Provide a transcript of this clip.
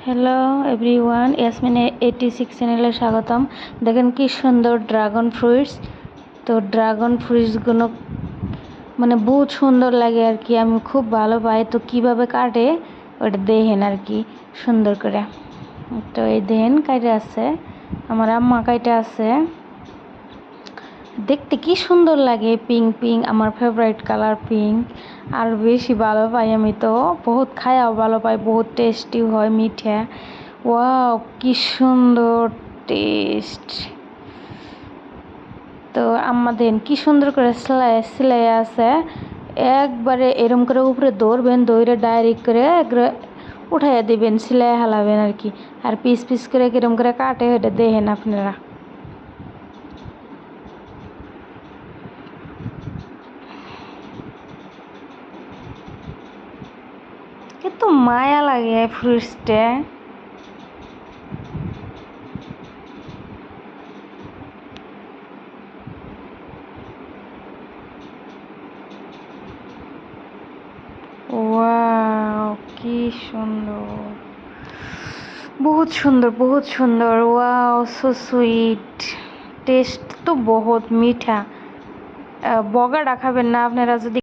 Hello everyone, Yasmin 86 চ্যানেলে স্বাগতম। দেখেন কি সুন্দর ড্রাগন ফ্রুটস। তো ড্রাগন ফ্রুটসগুলো মানে বহুত সুন্দর লাগে আর কি, আমি খুব ভালো পাই। তো কিভাবে কাটে ওটা দেখেন আর কি সুন্দর করে। তো এই দেখেন কাটে আছে, আমার আম্মা কাটে আছে। দেখতে কি সুন্দর লাগে, পিঙ্ক পিঙ্ক, আমার ফেভারিট কালার পিঙ্ক। আর বেশি ভালো পাই আমি, তো বহুত খায়াও ভালো পাই, বহুত টেস্টি হয়, মিঠা। ওয়াও কি সুন্দর টেস্ট। তো আম্মা দেন কি সুন্দর করে সেলাই আছে, একবারে এরম করে উপরে দৌড়বেন, দৌড়ে ডাইরেক্ট করে উঠাইয়া দিবেন, সেলাই হালাবেন আর কি। আর পিস পিস করে কিরম করে কাটে ওটা দেখেন আপনারা। কত মায়া লাগে ফ্রুটসটা। ওয়াও কি সুন্দর, বহুত সুন্দর বহুত সুন্দর। ওয়াও সো সুইট, টেস্ট তো বহুত মিঠা। বগাটা খাবেন না আপনারা যদি